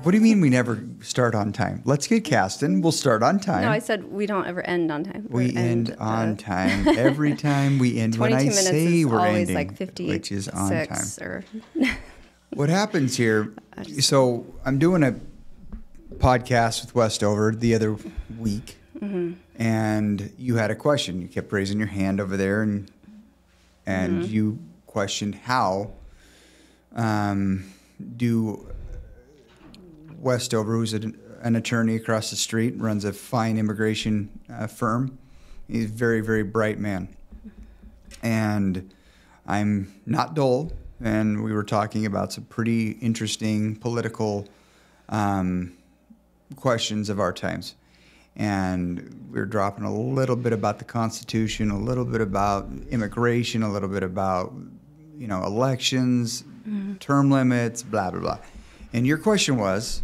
What do you mean we never start on time? Let's get casting. We'll start on time. No, I said we don't ever end on time. We end on time. Every time we end when I say we're ending, like 50, which is on time. Or What happens here, so I'm doing a podcast with Westover the other week, and you had a question. You kept raising your hand over there, and you questioned how do Westover, who's an attorney across the street, runs a fine immigration firm. He's a very, very bright man. And I'm not dull, and we were talking about some pretty interesting political questions of our times. And we were dropping a little bit about the Constitution, a little bit about immigration, a little bit about, elections, term limits, blah, blah, blah. And your question was,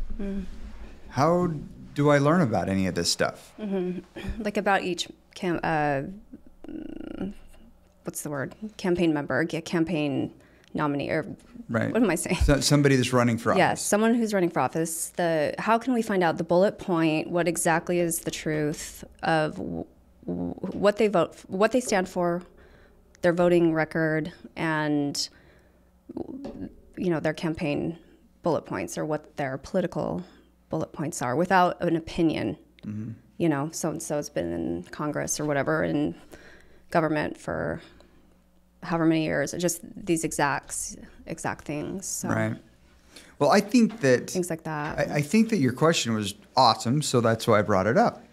how do I learn about any of this stuff? Like about each campaign member, campaign nominee, or right. What am I saying? So, somebody that's running for office. Yes, someone who's running for office. How can we find out the bullet point, what exactly is the truth of what they vote, what they stand for, their voting record, and their campaign bullet points, or what their political bullet points are, without an opinion. So-and-so has been in Congress or whatever, in government for however many years, just these exact things. So. Right. Well, I think that things like that. I think that your question was awesome, so that's why I brought it up.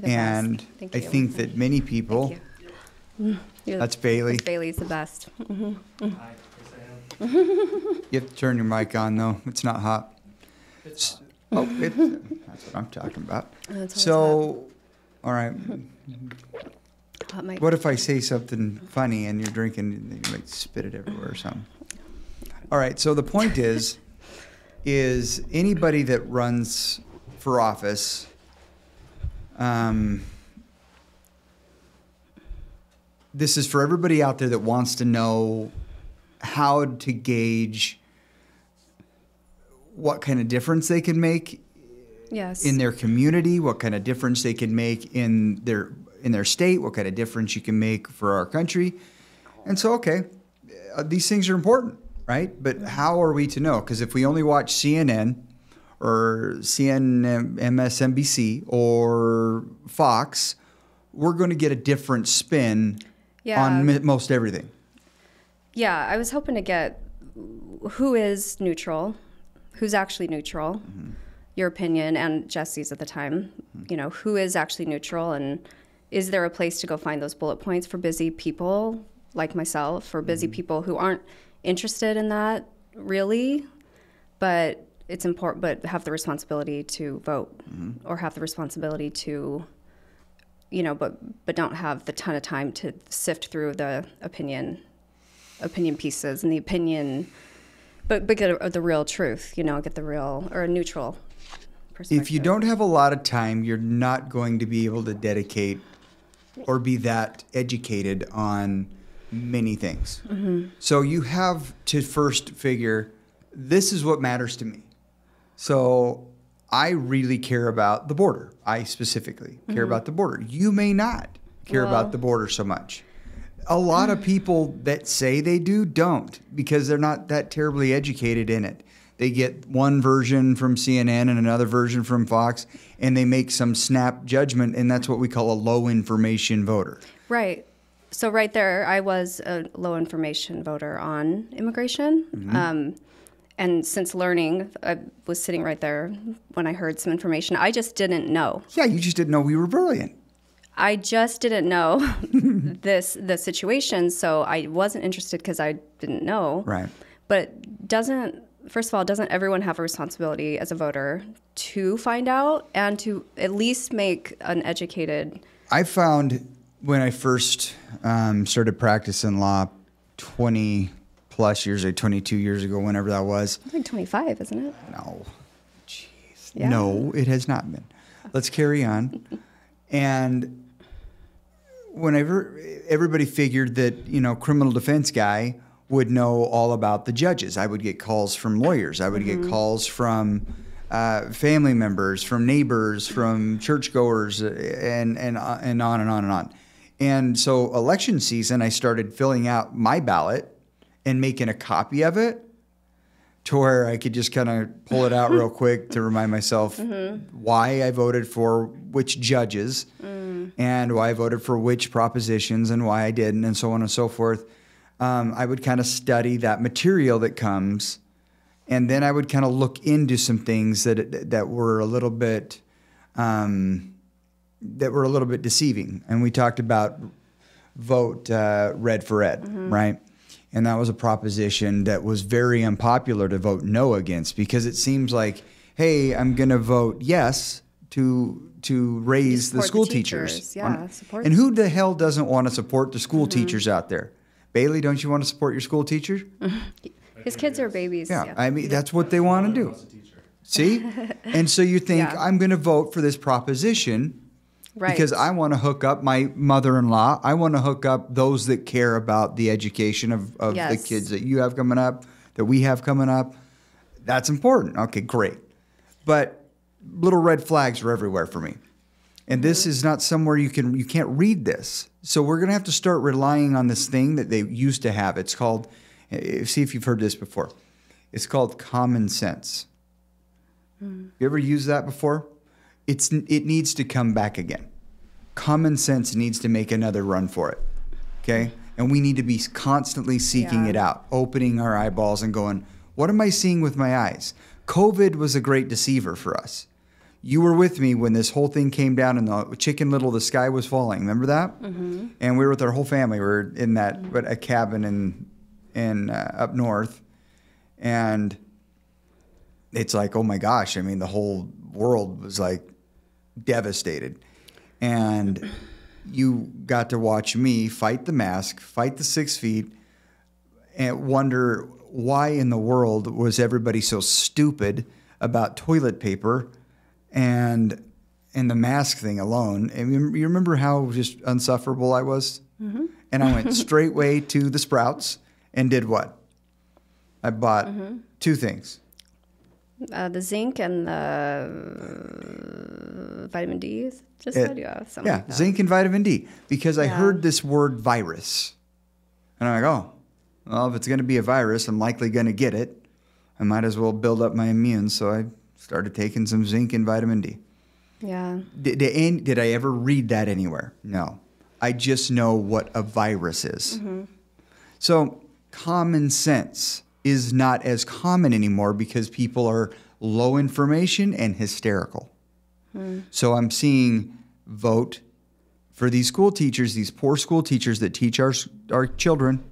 And I think that many people. That's Bailey. Bailey's the best. Hi, yes, I am. You have to turn your mic on, though. It's not hot. That's what I'm talking about. So, all right. What if I say something funny and you're drinking and you might spit it everywhere or something? All right. So the point is anybody that runs for office, this is for everybody out there that wants to know how to gauge what kind of difference they can make in their community, what kind of difference they can make in their state, what kind of difference you can make for our country. And so, these things are important, right? But how are we to know? Because if we only watch CNN or MSNBC or Fox, we're going to get a different spin on most everything. Yeah, I was hoping to get who is neutral, who's actually neutral, your opinion, and Jesse's at the time, who is actually neutral, and is there a place to go find those bullet points for busy people like myself, or busy people who aren't interested in that really, but it's important, but have the responsibility to vote, or have the responsibility to, but don't have the ton of time to sift through the opinion pieces and the opinion, but get the real truth, get the real, or a neutral perspective. If you don't have a lot of time, you're not going to be able to dedicate or be that educated on many things. So you have to first figure, this is what matters to me. So I really care about the border. I specifically care about the border. You may not care about the border so much. A lot of people that say they do don't, because they're not that terribly educated in it. They get one version from CNN and another version from Fox, and they make some snap judgment, and that's what we call a low information voter. Right. So right there, I was a low information voter on immigration. And since learning, I was sitting right there when I heard some information. I just didn't know. Yeah, you just didn't know we were brilliant. I just didn't know the situation, so I wasn't interested because I didn't know. Right. But first of all, doesn't everyone have a responsibility as a voter to find out and to at least make an educated... I found when I first started practicing law 20 plus years ago, 22 years ago, whenever that was. I think 25, isn't it? No. Jeez. Yeah. No, it has not been. Let's carry on. And whenever everybody figured that, criminal defense guy would know all about the judges. I would get calls from lawyers. I would get calls from family members, from neighbors, from churchgoers, and on and on and on. And so election season, I started filling out my ballot and making a copy of it to where I could just kind of pull it out real quick to remind myself why I voted for which judges and why I voted for which propositions and why I didn't, and so on and so forth. I would kind of study that material that comes, and then I would kind of look into some things that were a little bit deceiving. And we talked about vote red for ed, right? And that was a proposition that was very unpopular to vote no against, because it seems like, hey, I'm going to vote yes to raise the school teachers. Yeah, support. And who the hell doesn't want to support the school teachers out there? Bailey, don't you want to support your school teachers? His kids are babies. Yeah, I mean, that's what they want to do. See? And so you think, I'm going to vote for this proposition because I want to hook up my mother-in-law. I want to hook up those that care about the education of the kids that you have coming up, that we have coming up. That's important. Okay, great. But little red flags are everywhere for me. And this is not somewhere you can't read this. So we're going to have to start relying on this thing that they used to have. It's called, see if you've heard this before. It's called common sense. You ever used that before? It needs to come back again. Common sense needs to make another run for it. Okay? And we need to be constantly seeking it out, opening our eyeballs and going, what am I seeing with my eyes? COVID was a great deceiver for us. You were with me when this whole thing came down and the Chicken Little, the sky was falling. Remember that? And we were with our whole family. We were in a cabin in up north. And it's like, oh my gosh, I mean, the whole world was like devastated. And you got to watch me fight the mask, fight the 6 feet, and wonder why in the world was everybody so stupid about toilet paper and the mask thing alone. And you remember how just unsufferable I was? And I went straight way to the Sprouts and did what? I bought 2 things. The zinc and the vitamin D. Something like that. Zinc and vitamin D. Because I heard this word virus. And I'm like, oh, well, if it's going to be a virus, I'm likely going to get it. I might as well build up my immune. So I started taking some zinc and vitamin D. Yeah. Did I ever read that anywhere? No. I just know what a virus is. So common sense is not as common anymore because people are low information and hysterical. So I'm seeing vote for these school teachers, these poor school teachers that teach our children,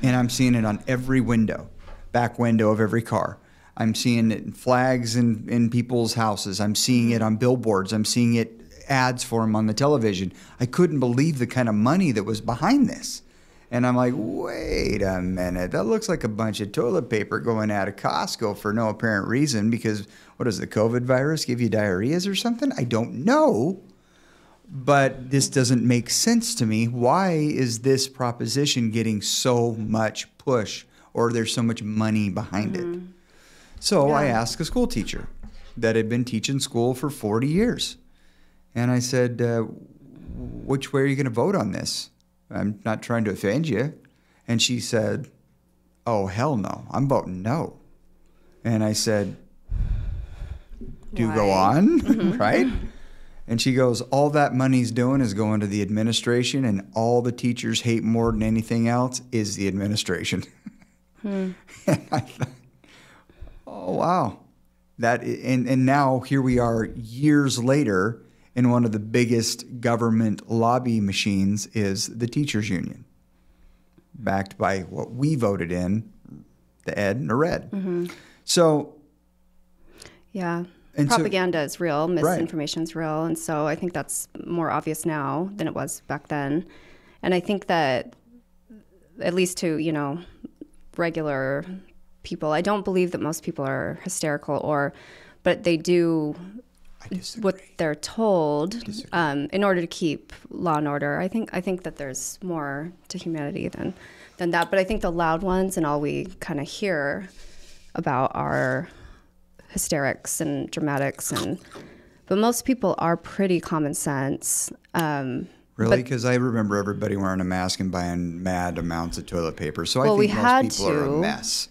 and I'm seeing it on every window, back window of every car. I'm seeing it in flags in people's houses. I'm seeing it on billboards. I'm seeing it ads for them on the television. I couldn't believe the kind of money that was behind this. And I'm like, wait a minute. That looks like a bunch of toilet paper going out of Costco for no apparent reason because, what does the COVID virus give you diarrheas or something? I don't know. But this doesn't make sense to me. Why is this proposition getting so much push or there's so much money behind it? So I asked a school teacher that had been teaching school for 40 years. And I said, which way are you going to vote on this? I'm not trying to offend you. And she said, oh, hell no. I'm voting no. And I said, do you go on? Right? And she goes, all that money's doing is going to the administration, and all the teachers hate more than anything else is the administration. And I thought, oh, wow. And now here we are years later, and one of the biggest government lobby machines is the teachers union, backed by what we voted in, the ed and the red. So, yeah, propaganda is real, misinformation is real, and so I think that's more obvious now than it was back then. And I think that, at least to regular people, I don't believe that most people are hysterical, but they do what they're told in order to keep law and order. I think that there's more to humanity than that. But I think the loud ones and all we kind of hear about are hysterics and dramatics, but most people are pretty common sense. Really? Because I remember everybody wearing a mask and buying mad amounts of toilet paper. So I we think most had people are a mess.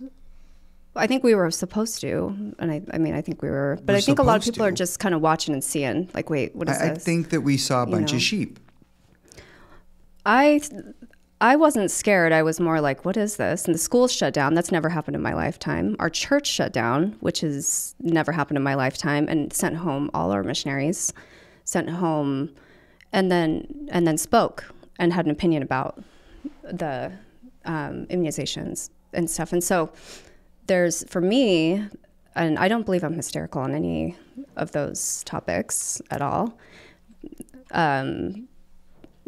I think we were supposed to, and I think we were, but I think a lot of people are just kind of watching and seeing, like, wait, what is this? I think that we saw a bunch of sheep. I wasn't scared. I was more like, what is this? And the schools shut down. That's never happened in my lifetime. Our church shut down, which has never happened in my lifetime, and sent home all our missionaries, sent home, and then spoke and had an opinion about the immunizations and stuff. And so for me, and I don't believe I'm hysterical on any of those topics at all.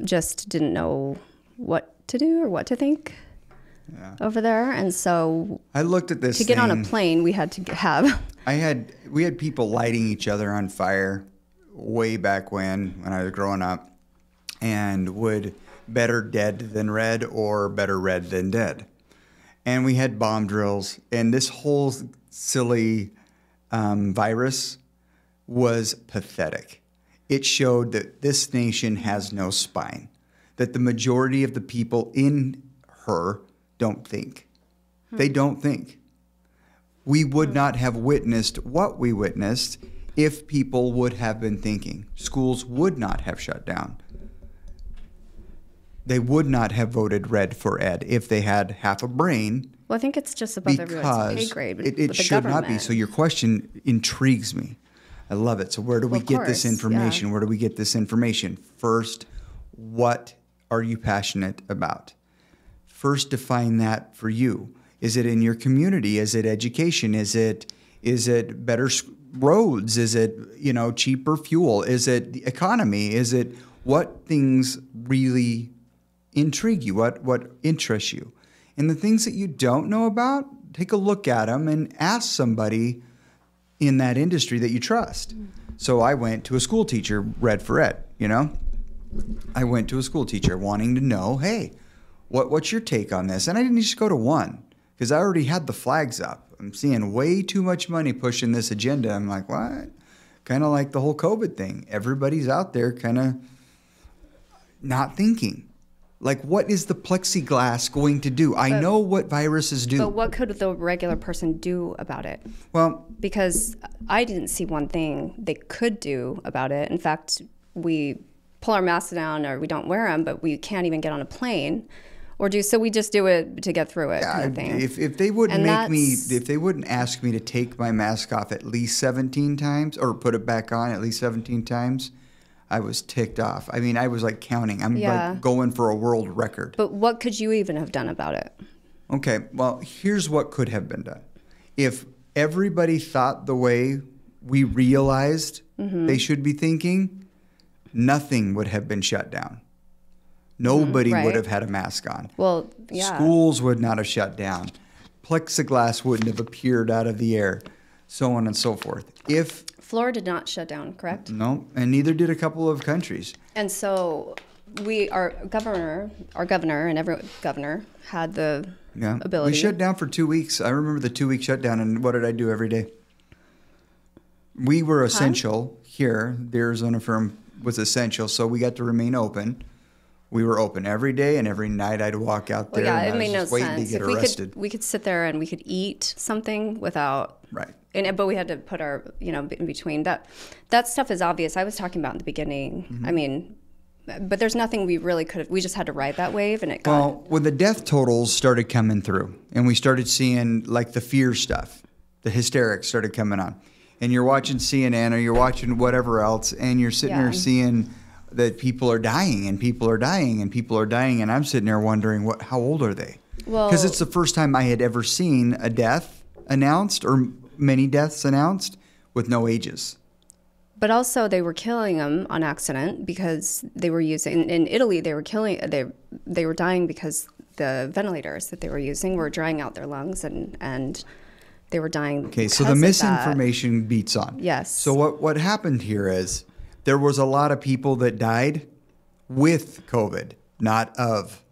Just didn't know what to do or what to think over there. And so I looked at this to get on a plane, we had to have. We had people lighting each other on fire way back when I was growing up, and would better dead than red or better red than dead. And we had bomb drills, and this whole silly virus was pathetic. It showed that this nation has no spine, that the majority of the people in her don't think. They don't think. We would not have witnessed what we witnessed if people would have been thinking. Schools would not have shut down. They would not have voted red for Ed if they had half a brain. Well, I think it's just above everyone's pay grade. It should not be. So your question intrigues me. I love it. So where do we get this information? Yeah. Where do we get this information? First, what are you passionate about? First, define that for you. Is it in your community? Is it education? Is it better roads? Is it, cheaper fuel? Is it the economy? Is it what things really intrigue you? What interests you? And the things that you don't know about, take a look at them and ask somebody in that industry that you trust. So I went to a school teacher, red for Ed, I went to a school teacher wanting to know, hey, what's your take on this? And I didn't just go to one, because I already had the flags up. I'm seeing way too much money pushing this agenda. I'm like, what? Kind of like the whole COVID thing. Everybody's out there kind of not thinking. Like, what is the plexiglass going to do? I know what viruses do. But what could the regular person do about it? Well, because I didn't see one thing they could do about it. In fact, we pull our masks down or we don't wear them, but we can't even get on a plane so we just do it to get through it kind of thing. If they wouldn't if they wouldn't ask me to take my mask off at least 17 times or put it back on at least 17 times, I was ticked off. I mean, I was like counting. I'm like going for a world record. But what could you even have done about it? Okay, well, here's what could have been done. If everybody thought the way we realized they should be thinking, nothing would have been shut down. Nobody would have had a mask on. Well, yeah. Schools would not have shut down. Plexiglass wouldn't have appeared out of the air, so on and so forth. Florida did not shut down, correct? No, and neither did a couple of countries. And so our governor and every governor had the ability. We shut down for 2 weeks. I remember the 2-week shutdown, and what did I do every day? We were essential here. The Arizona firm was essential, so we got to remain open. We were open every day, and every night I'd walk out there. Well, yeah, and it made no sense. To get arrested. We could sit there and we could eat something without. Right. But we had to put our, in between. That stuff is obvious. I was talking about in the beginning. I mean, but there's nothing we really could have. We just had to ride that wave, and it got. Well, when the death totals started coming through, and we started seeing like the fear stuff, the hysterics started coming on, and you're watching CNN or you're watching whatever else, and you're sitting there seeing that people are dying and people are dying and people are dying, and I'm sitting there wondering how old are they? Well, because it's the first time I had ever seen a death announced or many deaths announced with no ages. But also they were killing them on accident because they were using in Italy. They were dying because the ventilators that they were using were drying out their lungs and they were dying. Okay, so the misinformation beats on. Yes. So what happened here is there was a lot of people that died with COVID, not of.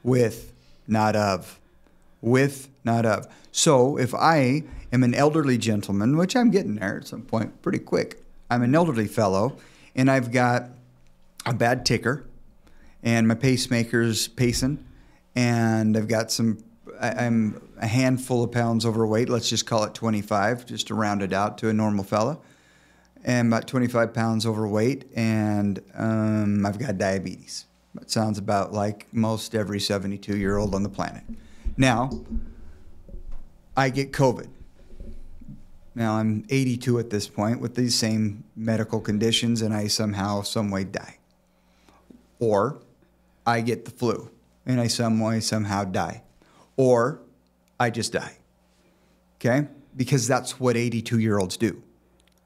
With, not of. With, not of. So if I am an elderly gentleman, which I'm getting there at some point pretty quick, I'm an elderly fellow, and I've got a bad ticker, and my pacemaker's pacing, and I've got I'm a handful of pounds overweight. Let's just call it 25, just to round it out to a normal fella. And about 25 pounds overweight, and I've got diabetes. That sounds about like most every 72-year-old on the planet. Now, I get COVID. Now, I'm 82 at this point with these same medical conditions, and I somehow, some way die. Or I get the flu, and I some way, somehow die. Or I just die. Okay? Because that's what 82-year-olds do.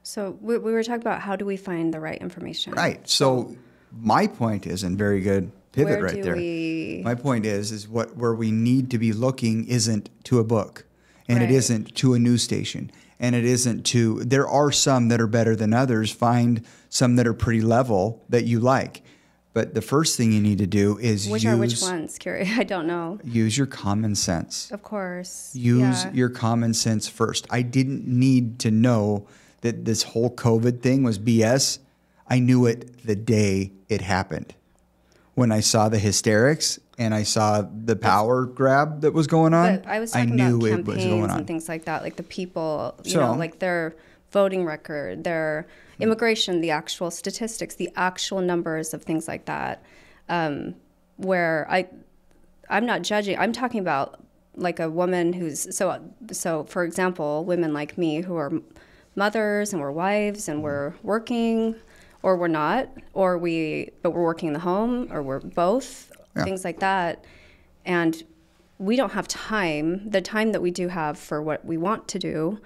So we were talking about how do we find the right information? Right. So my point is, and very good pivot where right do there. We... My point is where we need to be looking isn't to a book, and Right. it isn't to a news station, and it isn't to. There are some that are better than others. Find some that are pretty level that you like. But the first thing you need to do is which ones, Carrie? I don't know. Use your common sense. Of course. Use your common sense first. I didn't need to know that this whole COVID thing was BS. I knew it the day it happened. When I saw the hysterics and I saw the power grab that was going on, but I was talking about campaigns and things like that, like the people, you know, like their voting record, their immigration, the actual statistics, the actual numbers of things like that, where I'm not judging. I'm talking about like a woman who's, so for example, women like me who are mothers and we're wives and we're working, or we're not, but we're working in the home, or we're both, things like that. And we don't have time, the time that we do have for what we want to do,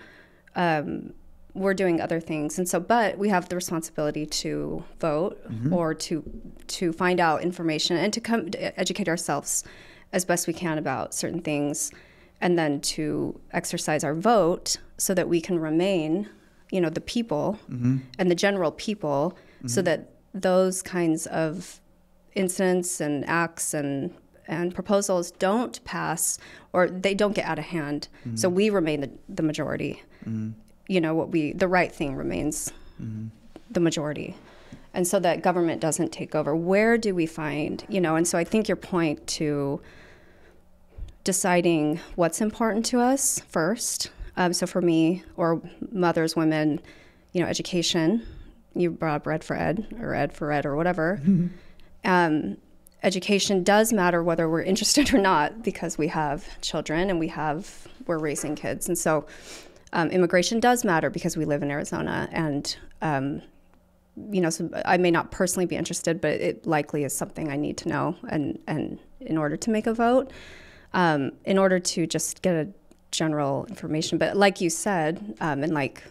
we're doing other things. And so, but we have the responsibility to vote or to find out information and to educate ourselves as best we can about certain things, and then to exercise our vote so that we can remain, you know, the people and the general people, so that those kinds of incidents and acts and proposals don't pass, or they don't get out of hand. So we remain the majority. You know, the right thing remains the majority. And so that government doesn't take over. Where do we find, you know, and so I think your point to deciding what's important to us first. So for me, or mothers, women, you know, education, you brought up Red for Ed, or Ed for Ed, or whatever. Education does matter whether we're interested or not, because we have children and we're raising kids. And so immigration does matter because we live in Arizona. And, you know, so I may not personally be interested, but it likely is something I need to know and in order to make a vote, in order to just get a general information. But like you said, and like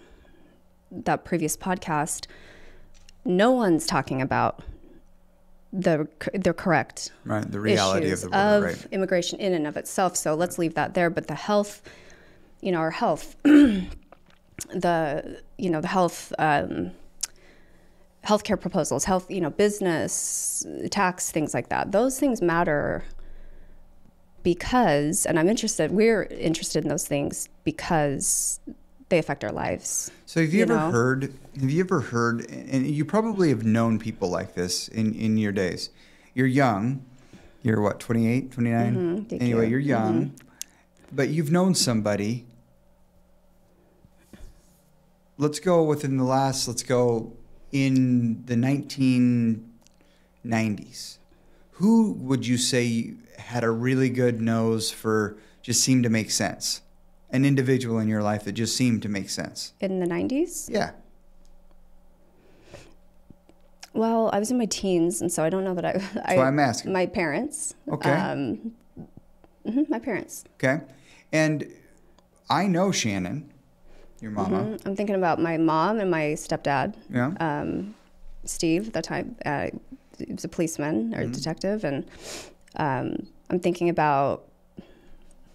that previous podcast, no one's talking about the correct the reality issues of the world, right. Immigration in and of itself. So let's leave that there. But the health, you know, our health, the health, healthcare proposals, health, you know, business, tax, things like that. Those things matter because, and we're interested in those things because they affect our lives. So have you ever heard, and you probably have known people like this in your days. You're young. You're what, 28, 29? Anyway, you're young. But you've known somebody. Let's go in the 1990s. Who would you say had a really good nose for, just seemed to make sense? An individual in your life that just seemed to make sense. In the 90s? Yeah. Well, I was in my teens, and so I don't know that That's why I'm asking. My parents. Okay. My parents. Okay. And I know Shannon, your mama. I'm thinking about my mom and my stepdad. Yeah. Steve, at that time, he was a policeman or a detective. And I'm thinking about,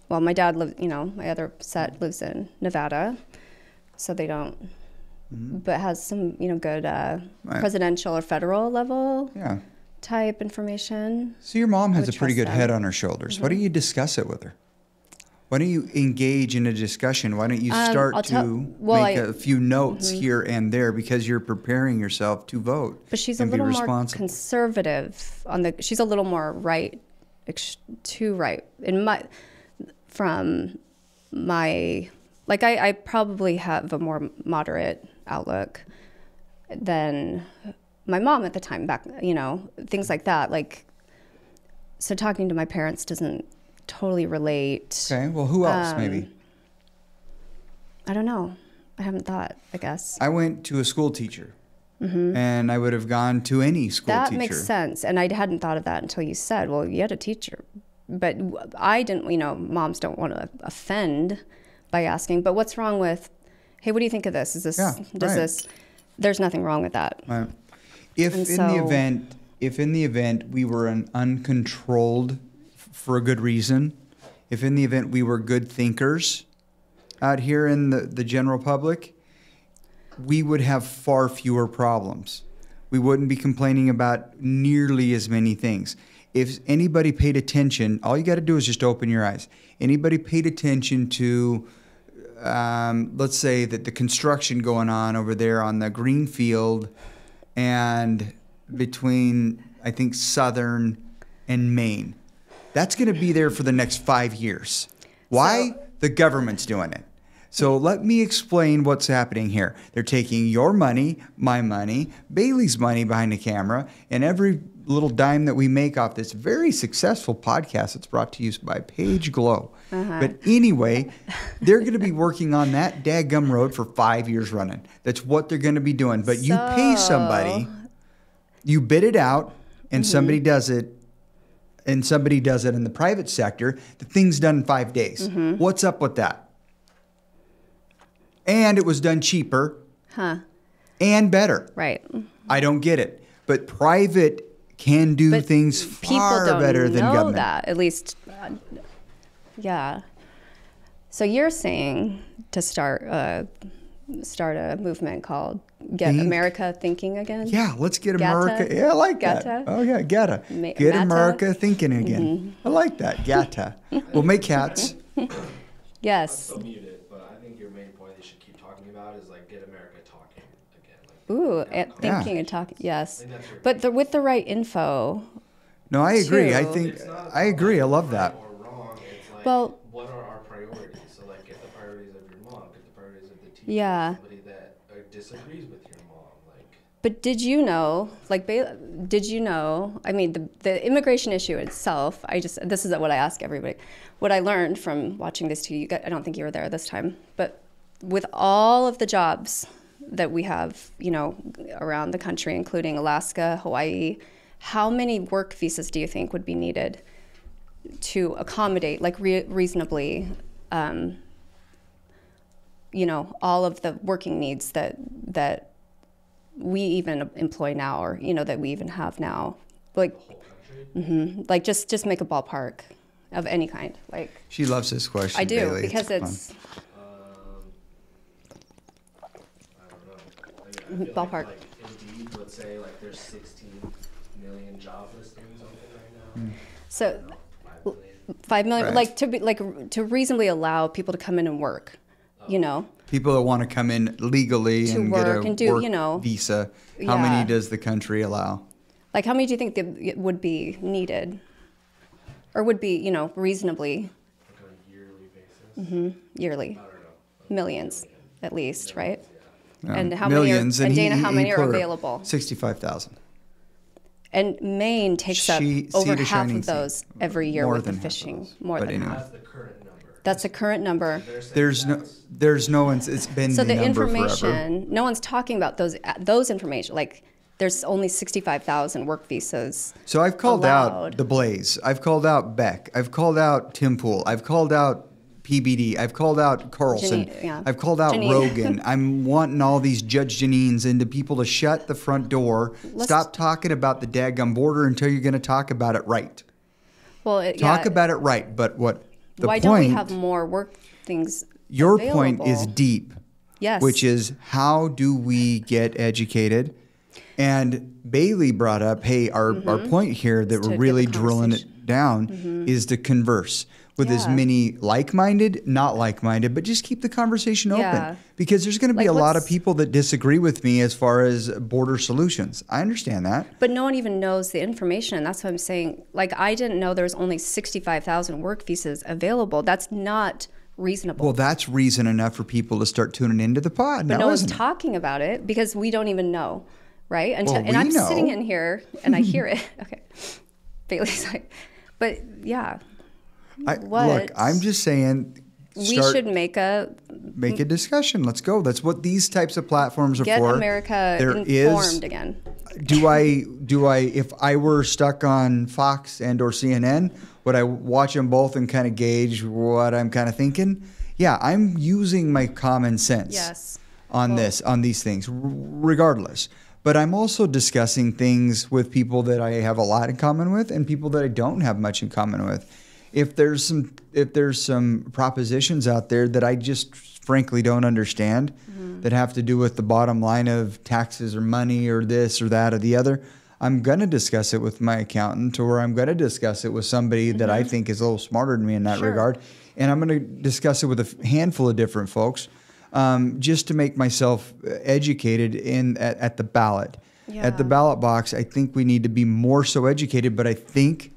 well, my dad lives, you know, my other set lives in Nevada, so they don't, but has some, you know, good presidential or federal level type information. So your mom has a pretty good head on her shoulders. Why don't you discuss it with her? Why don't you engage in a discussion? Why don't you start make a few notes here and there because you're preparing yourself to vote. But she's a little more conservative she's a little more right, too right I probably have a more moderate outlook than my mom at the time back, things like that. So talking to my parents doesn't totally relate. Okay, well, who else maybe? I don't know. I haven't thought, I guess. I went to a school teacher, and I would have gone to any school teacher. That makes sense, and I hadn't thought of that until you said, well, you had a teacher. But I didn't, moms don't want to offend by asking, but what's wrong with, hey, what do you think of this? There's nothing wrong with that. Right. If in the event we were an uncontrolled for a good reason, if in the event we were good thinkers out here in the general public, we would have far fewer problems. We wouldn't be complaining about nearly as many things. If anybody paid attention, all you got to do is just open your eyes. Anybody paid attention to, let's say that the construction going on over there on the green field and between, I think, Southern and Maine. That's going to be there for the next 5 years. Why? The government's doing it. So let me explain what's happening here. They're taking your money, my money, Bailey's money behind the camera, and every little dime that we make off this very successful podcast that's brought to you by Paige Hogle. But anyway, they're going to be working on that daggum road for 5 years running. That's what they're going to be doing. But you pay somebody, you bid it out, and somebody does it. And somebody does it in the private sector, the thing's done in 5 days. What's up with that? And it was done cheaper and better. Right. I don't get it. But private can do things far better than government. People don't know that, at least. Yeah. So you're saying to start a movement called Get America Thinking Again? Yeah, let's get America. Yeah, I like that. Oh, yeah, GATA. Get America Thinking Again. I like that. GATA. We'll make hats. Yes. I'm muted, but I think your main point they should keep talking about is get America talking again. Thinking and talking. Yes. But with the right info. No, I agree. I agree. I love that. Or wrong. It's what are our priorities? So get the priorities of your mom, get the priorities of the teacher. Yeah. Somebody that disagrees with your mom. But did you know, I mean, the immigration issue itself, this is what I ask everybody. What I learned from watching this too, I don't think you were there this time, but with all of the jobs that we have, around the country, including Alaska, Hawaii, how many work visas do you think would be needed to accommodate, reasonably, all of the working needs that we even employ now, or that we even have now, just make a ballpark of any kind. She loves this question. I do, Bailey. because it's I don't know. Ballpark. Indeed, let's say there's 16 million job listings open right now. So 5 million, right. to reasonably allow people to come in and work. People that want to come in legally to and work get a work visa. How many does the country allow? How many do you think that would be needed, or would be reasonably? On a yearly basis. Yearly. I don't know. Millions, at least, right? Yeah. And how millions, many? And Dana, he how many are put available? 65,000. And Maine takes up over half of those every year with the fishing. More than half. That's the current number. That's the current number. There's no one's. It's been so the number information. Forever. No one's talking about those information. There's only 65,000 work visas. So I've called out the Blaze. I've called out Beck. I've called out Tim Pool. I've called out PBD. I've called out Carlson. I've called out Rogan. I'm wanting all these Judge Janines and the people to shut the front door. Stop talking about the daggum border until you're going to talk about it right. Well, talk about it right. But why don't we have more work things? Your available? point is deep. Yes. Which is, how do we get educated? And Bailey brought up, hey, our point here that we're really drilling it down is to converse with as many like-minded, not like-minded, but just keep the conversation open. Because there's going to be a lot of people that disagree with me as far as border solutions. I understand that. But no one even knows the information. That's what I'm saying. Like, I didn't know there was only 65,000 work visas available. That's not reasonable. Well, that's reason enough for people to start tuning into the pod. But no one's talking about it because we don't even know, right? And I'm sitting in here and I hear it. Okay. Bailey's like, but yeah. Look, I'm just saying we should make a discussion. Let's go. That's what these types of platforms are for. Get America informed again. Do I, if I were stuck on Fox and or CNN, would I watch them both and kind of gauge what I'm kind of thinking? Yeah, I'm using my common sense on these things, regardless. But I'm also discussing things with people that I have a lot in common with and people that I don't have much in common with. If there's some propositions out there that I just frankly don't understand that have to do with the bottom line of taxes or money or this or that or the other, I'm going to discuss it with my accountant, or I'm going to discuss it with somebody that I think is a little smarter than me in that regard. And I'm going to discuss it with a handful of different folks just to make myself educated at the ballot. Yeah. At the ballot box, I think we need to be more so educated, but I think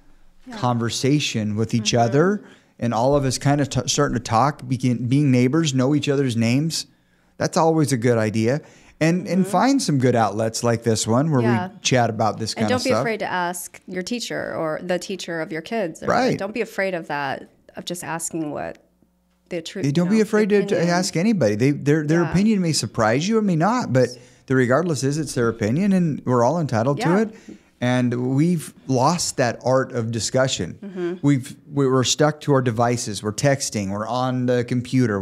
conversation with each other and all of us kind of starting to talk, being neighbors, know each other's names. That's always a good idea. And find some good outlets like this one where we chat about this kind of stuff. And don't be afraid to ask your teacher or the teacher of your kids. Right. Don't be afraid of that, of just asking what the truth is. Don't be afraid to ask anybody. Their opinion may surprise you, it may not, but regardless it's their opinion and we're all entitled to it. And we've lost that art of discussion. We're stuck to our devices. We're texting. We're on the computer.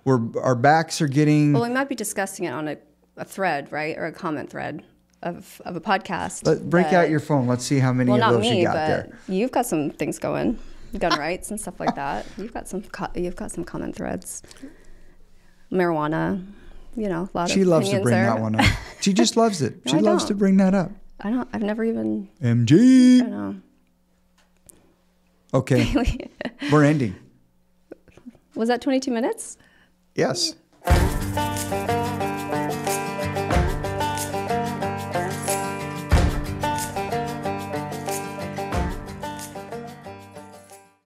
Our backs are getting. Well, we might be discussing it on a thread, right, or a comment thread of a podcast. Break out your phone. Let's see how many of those you got there. You've got some things going, gun rights and stuff like that. You've got some comment threads. Marijuana, a lot of. She loves to bring that one up. She just loves it. She loves to bring that up. I've never even. MG. I don't know. Okay. We're ending. Was that 22 minutes? Yes.